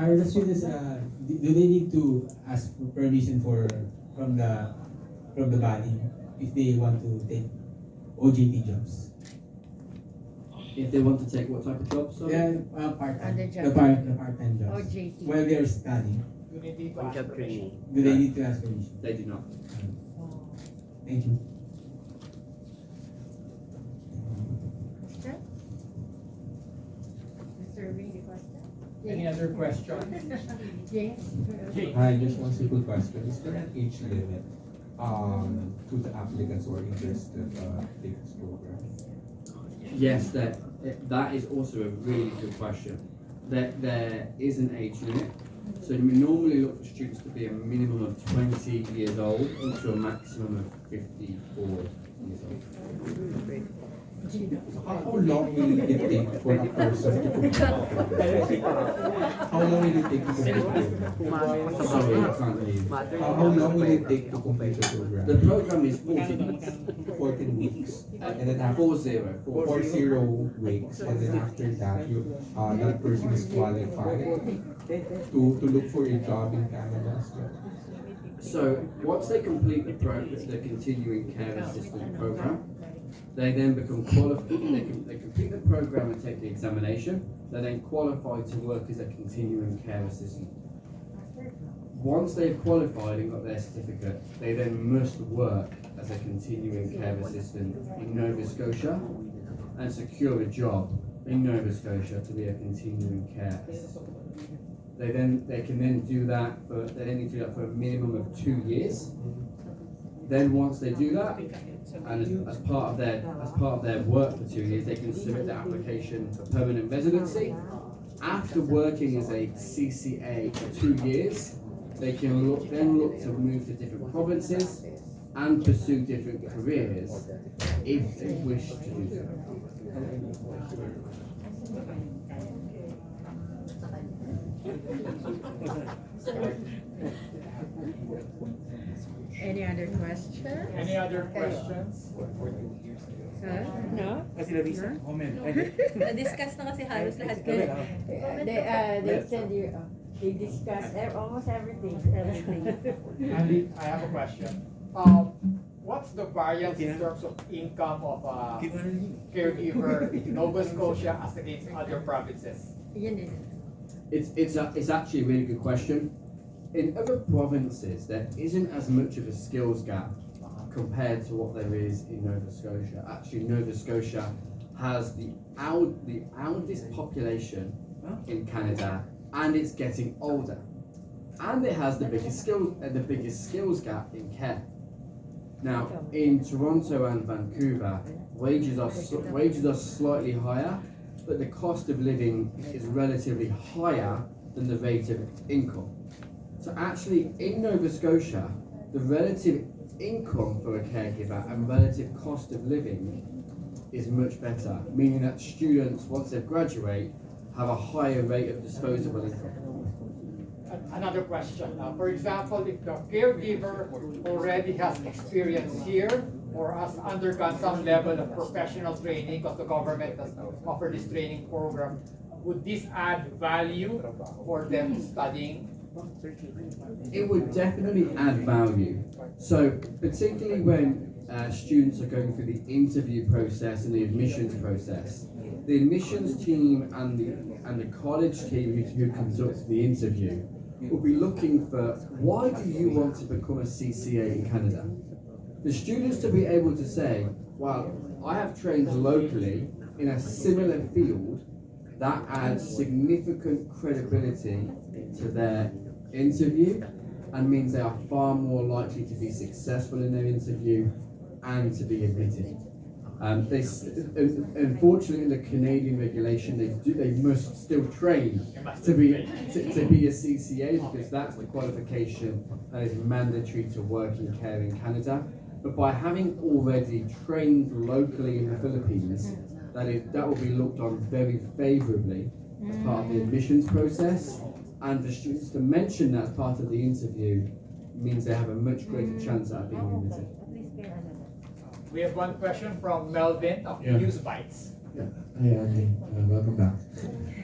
Are the students do they need to ask for permission from the from the body if they want to take OJT jobs? If they want to take what type of job? Sorry? Yeah, part-time. Under The part-time jobs. OJT. While they're studying, You need to On ask job permission. training. do they need to ask permission? They do not. Thank you. Question? Mr. Ruby, the question? Any other questions? James? James. Hi, just one simple question. Is there an age limit to the applicants who are interested take this program? Yes, that is also a really good question. There is an age limit. So we normally look for students to be a minimum of 20 years old up to a maximum of 54 years old. So how long will it take for a person to complete the program? How long will it take to complete the program? Sorry, I can't hear you. How long will it take to complete the program? The program is 40 weeks. 14 weeks. And then after 40. 40 weeks, and then after that, that person is qualified to look for a job in Canada as well. So once they complete the continuing care assistant program, they then become qualified. They complete the program and take the examination. They're then qualified to work as a continuing care assistant. Once they've qualified and got their certificate, they then must work as a continuing care assistant in Nova Scotia and secure a job in Nova Scotia to be a continuing care assistant. They can then do that for a minimum of 2 years. Then once they do that, and as part of their work for 2 years, they can submit the application for permanent residency. After working as a CCA for 2 years, they can look to move to different provinces and pursue different careers if they wish to do so. Any other question? Any other questions? No? Na-discuss na kasi halos lahat kami. They said they discussed almost everything. Andy, I have a question. What's the variance in terms of income of a caregiver in Nova Scotia as against other provinces? Yun din. It's actually a really good question. In other provinces, there isn't as much of a skills gap compared to what there is in Nova Scotia. Actually, Nova Scotia has the oldest population in Canada, and it's getting older. And it has the biggest skills gap in care. Now, in Toronto and Vancouver, wages are slightly higher, but the cost of living is relatively higher than the rate of income. So actually, in Nova Scotia, the relative income for a caregiver and relative cost of living is much better, meaning that students, once they graduate, have a higher rate of disposable income. Another question. For example, if the caregiver already has experience here or has undergone some level of professional training because the government has offered this training program, would this add value for them studying? It would definitely add value. So particularly when students are going through the interview process and the admissions process, the admissions team and the college team who conducts the interview will be looking for, why do you want to become a CCA in Canada? The students to be able to say, well, I have trained locally in a similar field, that adds significant credibility to their interview and means they are far more likely to be successful in their interview and to be admitted. Unfortunately, in the Canadian regulation, they must still train to be a CCA because that's the qualification that is mandatory to work in care in Canada. But by having already trained locally in the Philippines, that will be looked on very favourably as part of the admissions process, and for students to mention that as part of the interview means they have a much greater chance at being admitted. We have one question from Melvin of News Bites. Hey Andy, welcome back.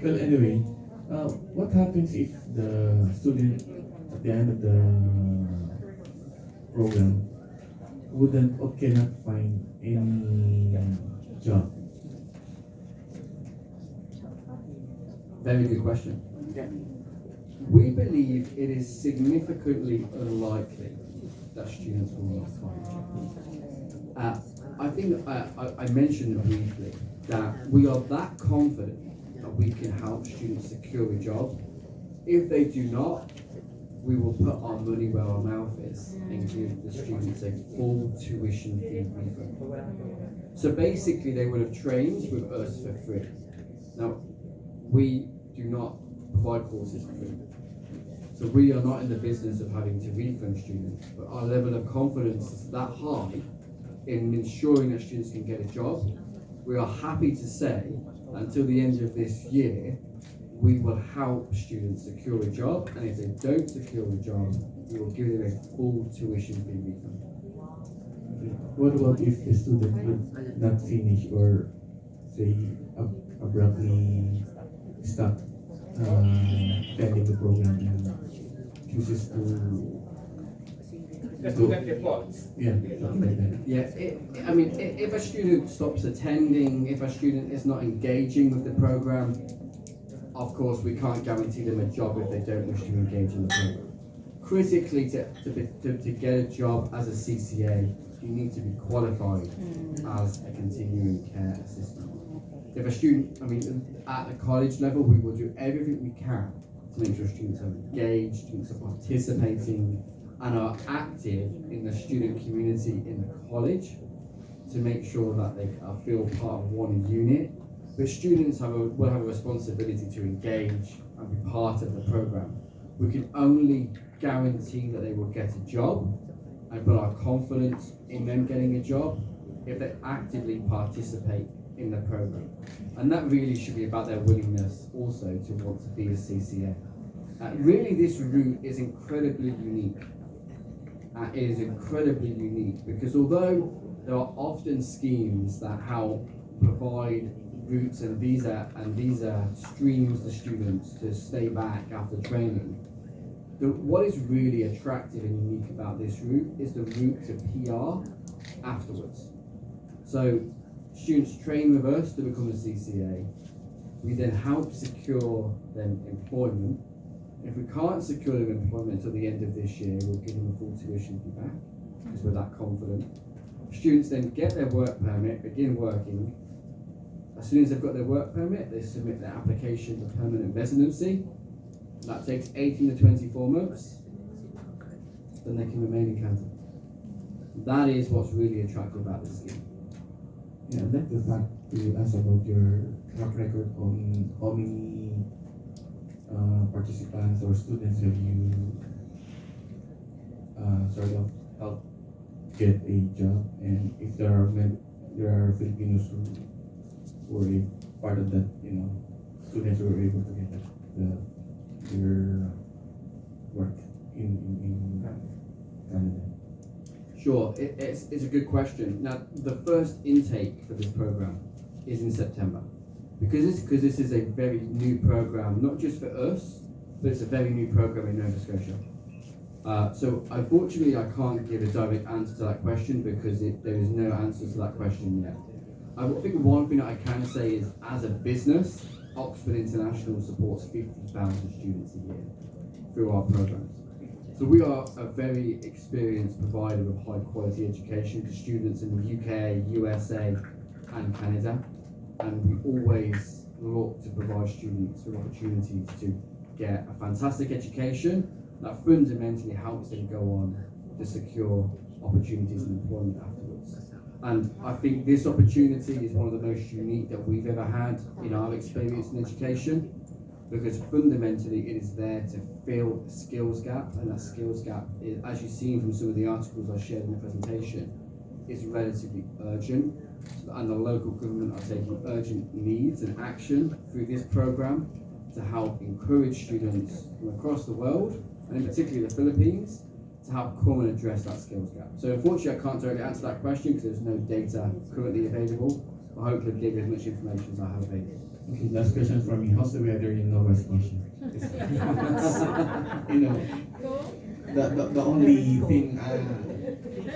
Well, anyway, What happens if the student at the end of the program wouldn't or cannot find any job? Very good question. We believe it is significantly unlikely that students will not find a job. I think I mentioned briefly that we are that confident that we can help students secure a job. If they do not, we will put our money where our mouth is and give the students a full tuition fee refund. So basically, they would have trained with us for free. Now, we do not provide courses for free. So we are not in the business of having to refund students, but our level of confidence is that high in ensuring that students can get a job. We are happy to say that until the end of this year, we will help students secure a job, and if they don't secure a job, we will give them a full tuition fee refund. What about if the student would not finish or say abruptly stop attending the program and chooses to The student defaults. something like that? Yeah, if a student stops attending, if a student is not engaging with the program, of course we can't guarantee them a job if they don't wish to engage in the program. Critically, to get a job as a CCA, you need to be qualified as a continuing care assistant. If a student, at the college level, we will do everything we can to make sure students are engaged, students are participating, and are active in the student community in the college to make sure that they feel part of one unit. But students will have a responsibility to engage and be part of the program. We can only guarantee that they will get a job and put our confidence in them getting a job if they actively participate in the program. And that really should be about their willingness also to want to be a CCA. Really, this route is incredibly unique. It is incredibly unique because although there are often schemes that help provide routes and visa streams the students to stay back after training, what is really attractive and unique about this route is the route to PR afterwards. So students train with us to become a CCA. We then help secure them employment. If we can't secure them employment until the end of this year, we'll give them a full tuition fee back because we're that confident. Students then get their work permit, begin working. As soon as they've got their work permit, they submit their application for permanent residency. That takes 18 to 24 months. Then they can remain in Canada. That is what's really attractive about this scheme. Yeah, I'd like to ask about your track record on how many participants or students have you sort of helped get a job, and if there are Filipinos who were a part of that, students who were able to get their work in Canada. Sure, it's a good question. Now, the first intake for this program is in September. Because this is a very new program, not just for us, but it's a very new program in Nova Scotia. So unfortunately, I can't give a direct answer to that question because there is no answer to that question yet. I think one thing that I can say is, as a business, Oxford International supports 50,000 students a year through our programs. So we are a very experienced provider of high quality education to students in the UK, USA, and Canada. And we always look to provide students with opportunities to get a fantastic education that fundamentally helps them go on to secure opportunities and employment afterwards. And I think this opportunity is one of the most unique that we've ever had in our experience in education, because fundamentally it is there to fill a skills gap, and that skills gap, is, as you've seen from some of the articles I shared in the presentation, is relatively urgent, and the local government are taking urgent needs and action through this program to help encourage students from across the world, and in particular the Philippines, to help come and address that skills gap. So unfortunately I can't directly answer that question because there's no data currently available, but hopefully I'll give you as much information as I have available. Okay, last question from me. How's the weather in Nova Scotia? You know, the only thing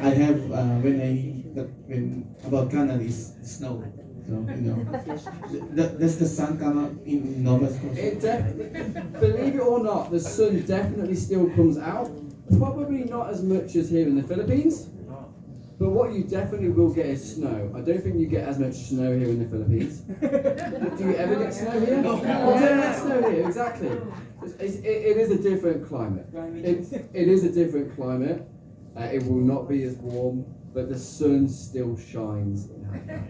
I have when about Canada is snow. So does the sun come out in Nova Scotia? It believe it or not, the sun definitely still comes out. Probably not as much as here in the Philippines, but what you definitely will get is snow. I don't think you get as much snow here in the Philippines. Do you ever get snow here? No. We don't get snow here, exactly. It is a different climate. It is a different climate. It will not be as warm, but the sun still shines in Halifax.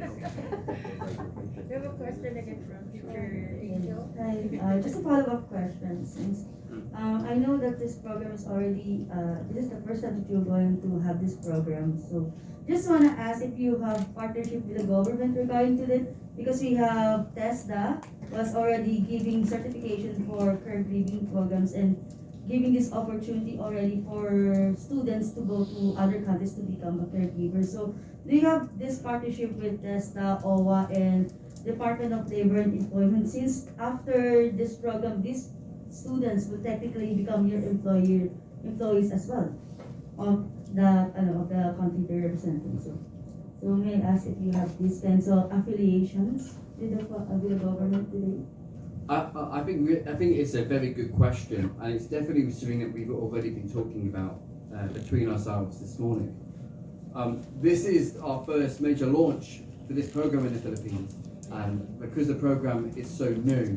We have a question again from teacher Angel. Hi, just a follow-up question since I know that this program is already, this is the first time that you're going to have this program. So just want to ask if you have partnership with the government regarding to that, because we have TESDA was already giving certification for caregiving programs and giving this opportunity already for students to go to other countries to become a caregiver. So do you have this partnership with TESDA, OWA, and Department of Labor and Employment, since after this program, these students will technically become your employees as well of the country they're representing. So may I ask if you have these kinds of affiliations with the government today? I think it's a very good question, and it's definitely something that we've already been talking about between ourselves this morning. This is our first major launch for this program in the Philippines, and because the program is so new,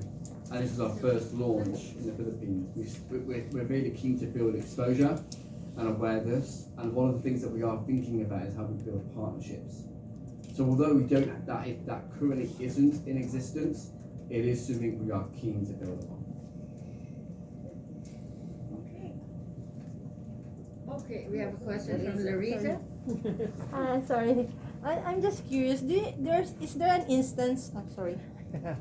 and this is our first launch in the Philippines, we're really keen to build exposure and awareness, and one of the things that we are thinking about is how we build partnerships. So although that currently isn't in existence, it is something we are keen to build upon. Okay, we have a question from Larissa. Sorry. I'm just curious. Is there an instance? Oh, sorry. Okay.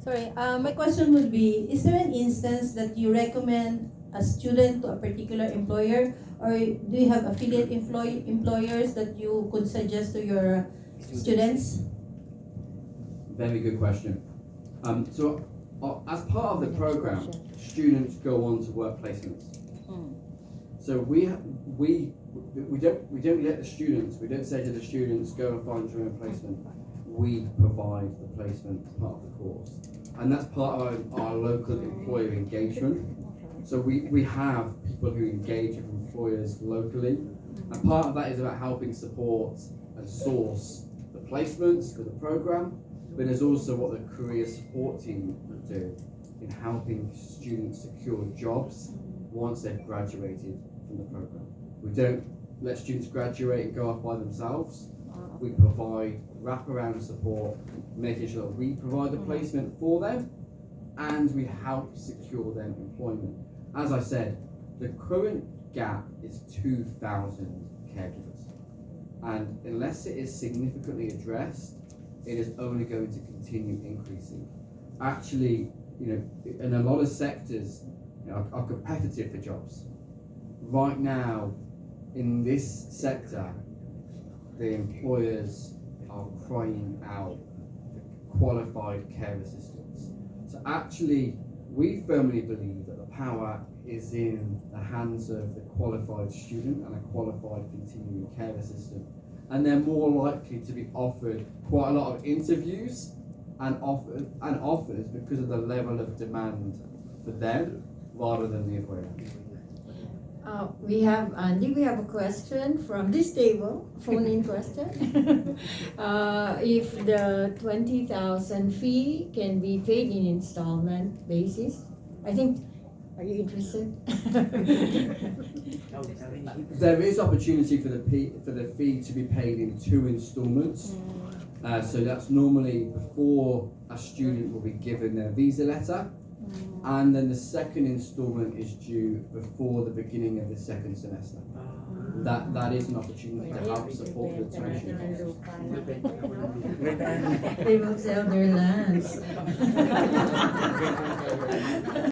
Sorry. My question would be: is there an instance that you recommend a student to a particular employer, or do you have affiliate employers that you could suggest to your students? Very good question. So as part of the program, students go on to work placements. So we don't let the students, we don't say to the students, go and find your own placement. We provide the placement as part of the course. And that's part of our local employer engagement. So we have people who engage with employers locally. And part of that is about helping support and source the placements for the program, but there's also what the career support team will do in helping students secure jobs once they've graduated from the program. We don't let students graduate and go off by themselves. We provide wraparound support, making sure that we provide the placement for them and we help secure them employment. As I said, the current gap is 2,000 caregivers, and unless it is significantly addressed, it is only going to continue increasing. Actually, in a lot of sectors are competitive for jobs. Right now, in this sector, the employers are crying out for qualified care assistants. So actually, we firmly believe that the power is in the hands of the qualified student and a qualified continuing care assistant. And they're more likely to be offered quite a lot of interviews and offers because of the level of demand for them rather than the other way around. We have a question from this table, phone-in question. If the 20,000 fee can be paid in installment basis, I think. Are you interested? There is opportunity for the fee to be paid in 2 installments. So that's normally before a student will be given their visa letter, and then the second installment is due before the beginning of the second semester. That is an opportunity to help support the tuition costs. They will sell their lands.